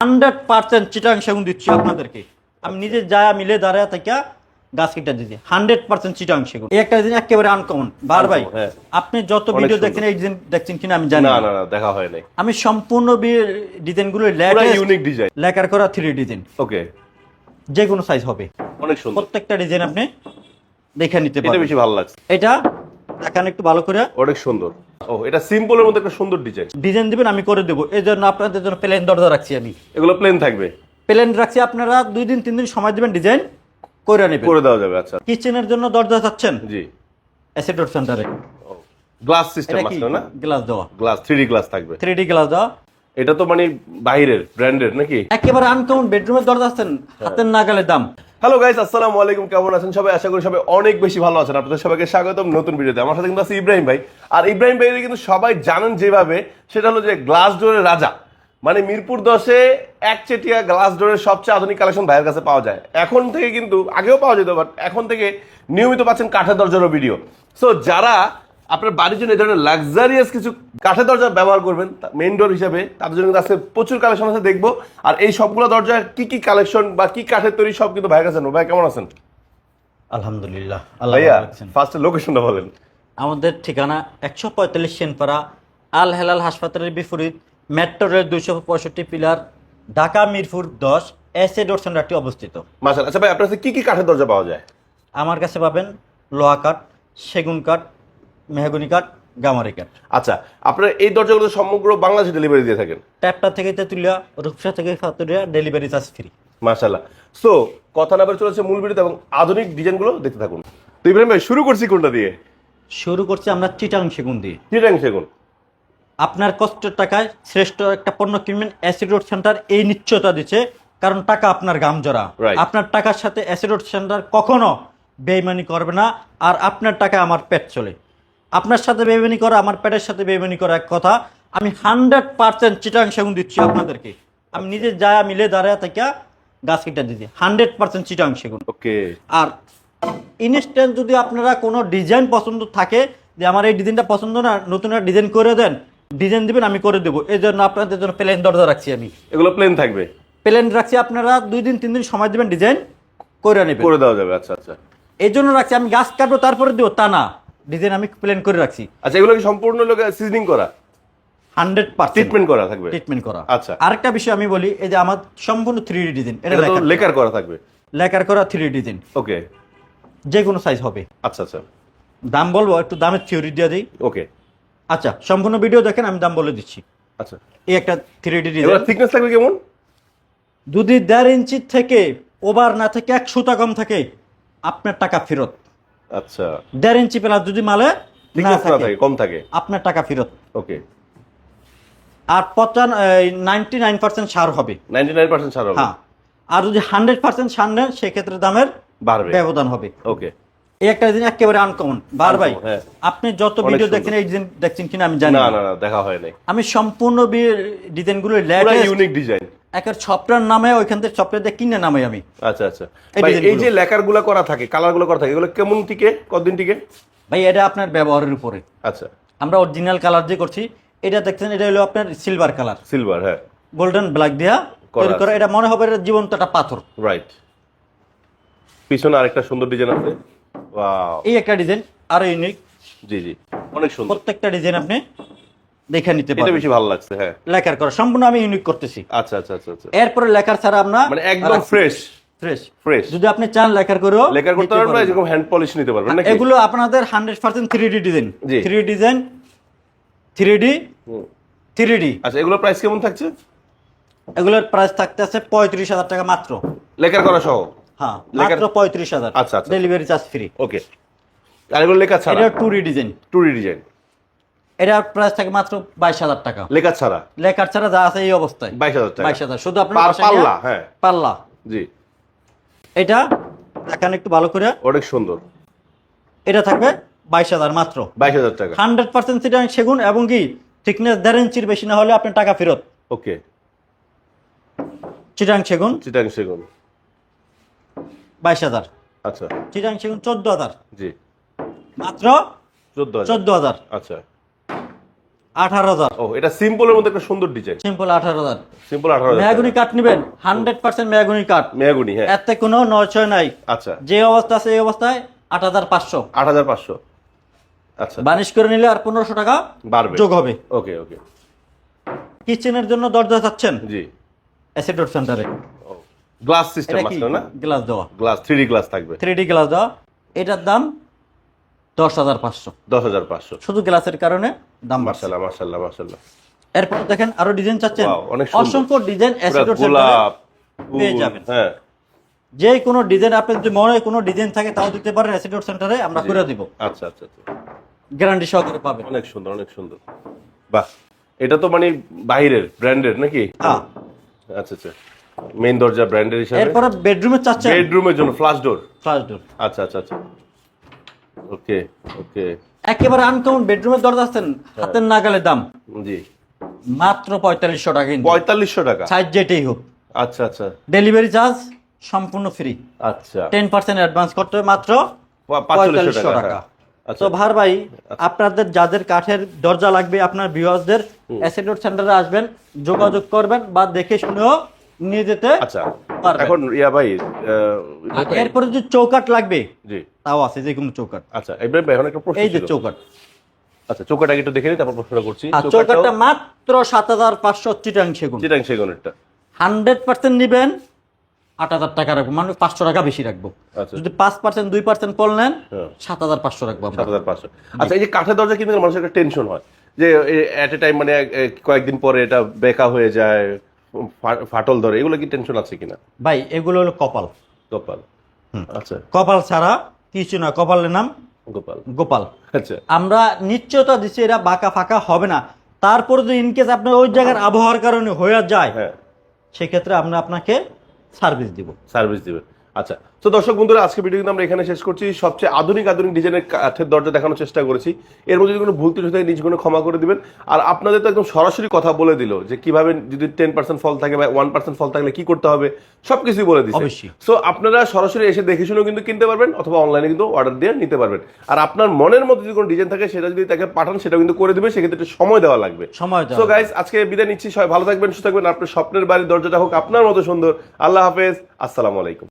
100% চিটাং সেগুন দিচ্ছি আপনাদেরকে। আমি নিজে যা মিলে দাঁড়ায় থেকে গাছ কেটে দিচ্ছি 100% চিটাং সেগুন। এই একটা জিনিস একেবারে আনকমন। বার ভাই আপনি যত ভিডিও দেখছেন এই ডিজাইন দেখছেন কিনা আমি জানি না। না না দেখা হয় নাই। আমি সম্পূর্ণ ডিজাইনগুলো ইউনিক ডিজাইন, লেকার করা 3D ডিজাইন। ওকে, যে কোনো সাইজ হবে, অনেক সুন্দর। প্রত্যেকটা ডিজাইন আপনি দেখে নিতে এটা পারবেন। বেশি ভালো লাগছে। এটা দেখান একটু ভালো করে। অনেক সুন্দর। ও এটা সিম্পলের মধ্যে একটা সুন্দর ডিজাইন। ডিজাইন দিবেন আমি করে দেবো। এই জন্য আপনাদের জন্য প্লেন দরজা রাখছি। আমি এগুলো প্লেন থাকবে, প্লেন রাখছি। আপনারা 2 দিন 3 দিন সময় দিবেন, ডিজাইন করে নেবেন, করে দেওয়া যাবে। আচ্ছা, কিচেনের জন্য দরজা চাচ্ছেন? জি, অ্যাসিড সেন্টারে গ্লাস সিস্টেম আছে না? গ্লাস দেওয়া, গ্লাস 3D গ্লাস থাকবে। 3D গ্লাস দেওয়া। এটা তো মানে বাইরের ব্র্যান্ডের নাকি? একেবারে আনকমন বেডরুমের দরজা আছেন, হাতের নাগালে দাম। হ্যালো গাইস, আসসালামু আলাইকুম। কেমন আছেন সবাই? আশা করি সবাই অনেক বেশি ভালো আছেন। আপনাদের সবাইকে স্বাগতম নতুন ভিডিওতে। আমার সাথে কিন্তু আছে ইব্রাহিম ভাই। আর ইব্রাহিম ভাইয়ের কিন্তু সবাই জানেন যেভাবে, সেটা হলো যে গ্লাস ডোরের রাজা। মানে মিরপুর 10-এ একচেটিয়া গ্লাস ডোরের সবচেয়ে আধুনিক কালেকশন ভাইয়ের কাছে পাওয়া যায়। এখন থেকে কিন্তু আগেও পাওয়া যেত, বাট এখন থেকে নিয়মিত পাচ্ছেন কাঠের দরজারও ভিডিও। সো যারা আপনার বাড়ির জন্য এই ধরনের লাক্সারিয়াস কিছু কাঠের দরজা ব্যবহার করবেন মেইন ডোর হিসেবে, তাদের জন্য কিন্তু আজকে প্রচুর কালেকশন আছে দেখবো। আর এই সবগুলো দরজা কি কি কালেকশন বা কি কাঠের তৈরি সব কিন্তু ভাইয়ের কাছে। ভাই কেমন আছেন? আলহামদুলিল্লাহ। ভাইয়া ফার্স্টে লোকেশনটা বলেন। আমাদের ঠিকানা 145 সেনপাড়া, আল হেলাল হাসপাতালের বিপরীত, metro rail 265 pillar, Dhaka Mirpur 10, SA door সেন্টারটি অবস্থিত। মাশাআল্লাহ। আচ্ছা ভাই, আপনার কাছে কি কি কাঠের দরজা পাওয়া যায়? আমার কাছে পাবেন লোহা কাঠ, সেগুন কাঠ, মেহগনি কাঠ, গামারি কাঠ। আচ্ছা, আপনারা এই দরজাগুলো সমগ্র বাংলাদেশে ডেলিভারি দিয়ে থাকেন? ট্যাপটা থেকে তেঁতুলিয়া, রূপসা থেকে ফাতুরিয়া, ডেলিভারি চার্জ ফ্রি। মাশাআল্লাহ। সো কথা না বলে চলেছে মূল ভিডিওতে এবং আধুনিক ডিজাইনগুলো দেখতে থাকুন। তো ইব্রাহিম ভাই শুরু করছি কোনটা দিয়ে? শুরু করছি আমরা চিটাং সেগুন দিয়ে। চিটাং সেগুন। আপনার কষ্টের টাকায় শ্রেষ্ঠ একটা পণ্য কিনবেন। অ্যাসিড রোড সেন্টার এই নিশ্চয়তা দিচ্ছে, কারণ টাকা আপনার গাম জরা। আপনার টাকার সাথে অ্যাসিড রোড সেন্টার কখনো বেইমানি করবে না। আর আপনার টাকায় আমার পেট চলে। আপনার সাথে বেইমানি করা, আমার পেটের সাথে বেইমানি করা এক কথা। আমি 100% চিটাং সেগুন দিচ্ছি আপনাদেরকে। আমি নিজে যা মিলে দাঁড়ায় থেকে গাছ কেটে দিচ্ছি 100% চিটাং সেগুন। ওকে। আর ইনস্ট্যান্ট যদি আপনারা কোনো ডিজাইন পছন্দ থাকে, যে আমার এই ডিজাইনটা পছন্দ না, নতুন একটা ডিজাইন করে দেন, ডিজাইন দিবেন আমি করে দেবো। এই জন্য আপনাদের জন্য প্লেন দরজা রাখছি। আমি এগুলো প্লেন থাকবে, প্লেন রাখছি। আপনারা 2 দিন 3 দিন সময় দিবেন, ডিজাইন করে নেবেন, করে দেওয়া যাবে। আচ্ছা আচ্ছা, এই জন্য রাখছি। আমি গাছ কাটবো তারপরে দেবো তা না, ডিজাইন আমি প্লেন করে রাখছি। আচ্ছা, এগুলো কি সম্পূর্ণ লোক সিজনিং করা? 100% ট্রিটমেন্ট করা থাকবে। ট্রিটমেন্ট করা। আচ্ছা, আরেকটা বিষয় আমি বলি, এই যে আমার সম্পূর্ণ 3D ডিজাইন, এটা লেকার করা থাকবে। লেকার করা 3D ডিজাইন, ওকে, যে কোনো সাইজ হবে। আচ্ছা আচ্ছা, দাম বলবো, একটু দামের থিওরি দিয়ে দিই। ওকে, আচ্ছা, সম্পূর্ণ ভিডিও দেখেন, আমি দাম বলে দিচ্ছি। আচ্ছা, এই একটা 3D ডিজাইন, এগুলো থিকনেস থাকবে কেমন? যদি 1.5 ইঞ্চি থেকে ওভার না থেকে 1 সুতা কম থাকে, আপনার টাকা ফেরত। আচ্ছা, 1.5 ইঞ্চি প্লাস যদি মালে না থিকনেস না থাকে, থাকে, কম থাকে, আপনার টাকা ফেরত। ওকে। আর 99% ছাড় হবে। 99% ছাড় হবে। হ্যাঁ, আর যদি 100% ছাড় নেন, সেক্ষেত্রে দামের বাড়বে, ব্যবধান হবে। ওকে। এই একটা জিনিস একেবারে আনকমন। বার ভাই হ্যাঁ, আপনি যত ভিডিও দেখছেন এই ডিজাইন দেখছেন কিনা আমি জানি না। না না দেখা হয় নাই। আমি সম্পূর্ণ ডিজাইনগুলো ইউনিক ডিজাইন, একের সফটওয়্যার নামে, ওইখান থেকে সফটওয়্যার দিয়ে কিনে নামে আমি। আচ্ছা আচ্ছা ভাই, এই যে লেকার গুলো করা থাকে, কালার গুলো করা থাকে, এগুলো কেমন টিকে, কতদিন টিকে? ভাই এটা আপনার ব্যবহারের উপরে। আচ্ছা, আমরা অরিজিনাল কালার দিয়ে করছি। এটা দেখছেন, এটা হলো আপনার সিলভার কালার, সিলভার, হ্যাঁ, গোল্ডেন ব্ল্যাক দিয়া তৈরি করা। এটা মনে হবে এটা জীবন্ত একটা পাথর। রাইট। পিছনে আরেকটা সুন্দর ডিজাইন আছে। ওয়াও, এই একটা ডিজাইন আরো ইউনিক। জি জি, অনেক সুন্দর। প্রত্যেকটা ডিজাইন আপনি দেখে নিতে এটা পারবেন। বেশি ভালো লাগছে, হ্যাঁ। লেকার করা সম্পূর্ণ আমি ইউনিক করতেছি। আচ্ছা আচ্ছা আচ্ছা আচ্ছা, এরপরে লেকার ছাড়া আমরা মানে একদম ফ্রেশ ফ্রেশ ফ্রেশ। যদি আপনি চান লেকার করেও লেকার করতে পারবেন না, যেরকম হ্যান্ড পলিশ নিতে পারবেন নাকি? এগুলো আপনাদের 100% 3D ডিজাইন। জি। 3D design, 3D 3D। আচ্ছা, এগুলোর প্রাইস কেমন থাকছে? এগুলোর প্রাইস থাকতে আছে 35,000 টাকা মাত্র। লেকার করা সহ? হ্যাঁ, মাত্র 35,000। আচ্ছা আচ্ছা, ডেলিভারি চার্জ ফ্রি। ওকে। আর এগুলো লেকার ছাড়া? এটা 2D ডিজাইন। 2D ডিজাইন, এটার প্রাইস থাকে মাত্র 22,000 টাকা। লেকার ছাড়া? লেকার ছাড়া যা আছে এই অবস্থায় 22,000 টাকা। 22,000 শুধু আপনার পাল্লা, হ্যাঁ, পাল্লা। জি। এটা দেখেন একটু ভালো করে, অনেক সুন্দর। এটা থাকবে 22,000 মাত্র। 22,000 টাকা। 100% চিটাং সেগুন, এবং কি থিকনেস 1.5 ইঞ্চির বেশি না হলে আপনার টাকা ফেরত। ওকে, চিটাং সেগুন চিটাং সেগুন 22,000। আচ্ছা, চিটাং সেগুন 14,000 জি, মাত্র। 14,000। 14,000। আচ্ছা, 18,000। ও এটা সিম্পলের মধ্যে একটা সুন্দর ডিজাইন, সিম্পল 18,000। সিম্পল 18,000 মেহগনি কাঠ নেবেন, 100% মেহগনি কাঠ, মেহগনি। হ্যাঁ, এতে কোনো নয়ছয় নাই। আচ্ছা, যে অবস্থা আছে এই অবস্থায় 8,500। 8,500। আচ্ছা, বানিশ করে নিলে আর 1500 টাকা বাড়বে, যোগ হবে। ওকে ওকে। কিচেনের জন্য দরজা চাচ্ছেন, জি, অ্যাসিড রোড সেন্টারে গ্লাস সিস্টেম এটা কি আছে না? গ্লাস দেওয়া, গ্লাস 3D গ্লাস থাকবে, 3D গ্লাস দেওয়া। এটার দাম 10,500। 10,500। শুধু গ্লাসের কারণে দাম বাড়ছে। মাশাআল্লাহ মাশাআল্লাহ মাশাআল্লাহ। এরপর দেখেন আরো ডিজাইন চাচ্ছেন, Wow, অনেক সুন্দর। অসংখ্য ডিজাইন অ্যাসিড রোড সেন্টারে গোলাপ, পেয়ে ফুল, যাবেন। হ্যাঁ, যে কোনো ডিজাইন আপনি যদি মনে হয় কোনো ডিজাইন থাকে তাও দিতে পারেন, অ্যাসিড রোড সেন্টারে আমরা করে দিব, আচ্ছা আচ্ছা আচ্ছা, গ্যারান্টি সহকারে পাবেন। অনেক সুন্দর অনেক সুন্দর। বাহ, এটা তো মানে বাইরের ব্র্যান্ডের নাকি? হ্যাঁ। আচ্ছা আচ্ছা, মেইন দরজা ব্র্যান্ডের হিসাবে। এরপরে বেডরুমে চাচ্ছেন, বেডরুমের জন্য ফ্লাশ ডোর। ফ্লাশ ডোর আচ্ছা আচ্ছা আচ্ছা, ওকে ওকে। একেবারে আনকমন বেডরুমের দরজা আছেন, হাতের নাগালে দাম জি, মাত্র 4500 টাকা, 4500 টাকা। সাইজ যেটাই হোক। আচ্ছা আচ্ছা ডেলিভারি চার্জ সম্পূর্ণ ফ্রি, আচ্ছা, 10% অ্যাডভান্স করতে হবে, মাত্র 4500 4500 টাকা। তো ভার ভাই, আপনাদের যাদের কাঠের দরজা লাগবে, আপনার ভিউয়ার্সদের অ্যাসিড রোড সেন্টারে আসবেন, যোগাযোগ করবেন বা দেখে শুনেও নিয়ে যেতে আচ্ছা। পারবেন। এখন ইয়া ভাই, এরপরে যে চৌকাঠ লাগবে জি, তাও আছে, যে কোনো চৌকাঠ। আচ্ছা ইব্রাহিম ভাই, এখন একটা প্রশ্ন এই যে ছিল। চৌকাঠ, আচ্ছা, চৌকাটা একটু দেখে নিই, তারপর প্রশ্নটা করছি। আর চৌকাঠটা মাত্র 7,500 চিটাং সেগুন। চিটাং সেগুনেরটা 100% নিবেন 8,000 টাকা রাখবো, মানে 500 টাকা বেশি রাখবো। আচ্ছা। যদি 5% 2% পল নেন, হ্যাঁ। 7,500 রাখবো আমরা। 7,500। আচ্ছা, এই যে কাঠের দরজা কিনতে গেলে মানুষের একটা টেনশন হয় যে এট এ টাইম মানে কয়েকদিন পরে এটা বেঁকা হয়ে যায়, ফাটল ধরে, এগুলো কি টেনশন আছে কিনা? ভাই এগুলো হলো কপাল, গোপাল। আচ্ছা, কপাল ছাড়া কিছু না, কপালের নাম গোপাল। গোপাল। আচ্ছা, আমরা নিশ্চয়তা দিচ্ছি এরা বাঁকা ফাঁকা হবে না। তারপরে যদি ইনকেস আপনার ওই জায়গার আবহাওয়ার কারণে হয়ে যায়, হ্যাঁ, সেক্ষেত্রে আমরা আপনাকে সার্ভিস দিব। সার্ভিস দিবে। আচ্ছা, তো দর্শক বন্ধুরা, আজকে ভিডিও কিন্তু আমরা এখানে শেষ করছি। সবচেয়ে আধুনিক ডিজাইনের কাঠের দরজা দেখানোর চেষ্টা করেছি। এর মধ্যে যদি কোনো ভুল ত্রুটি থাকে নিজ গুণে ক্ষমা করে দিবেন। আর আপনাদের তো একদম সরাসরি কথা বলে দিল যে কিভাবে যদি 10% ফল থাকে বা 1% ফল থাকলে কি করতে হবে, সবকিছুই বলে দিচ্ছে। অবশ্যই। সো আপনারা সরাসরি এসে দেখে শুনেও কিন্তু কিনতে পারবেন, অথবা অনলাইনে কিন্তু অর্ডার দিয়ে নিতে পারবেন। আর আপনার মনের মধ্যে যদি কোনো ডিজাইন থাকে সেটা যদি তাকে পাঠান, সেটা কিন্তু করে দিবে, সেক্ষেত্রে একটু সময় দেওয়া লাগবে। সময় দেওয়া সো গাইস, আজকে বিদায় নিচ্ছি। সবাই ভালো থাকবেন, সুস্থ থাকবেন। আপনার স্বপ্নের বাড়ির দরজাটা হোক আপনার মতো সুন্দর। আল্লাহ হাফেজ, আসসালামু আলাইকুম।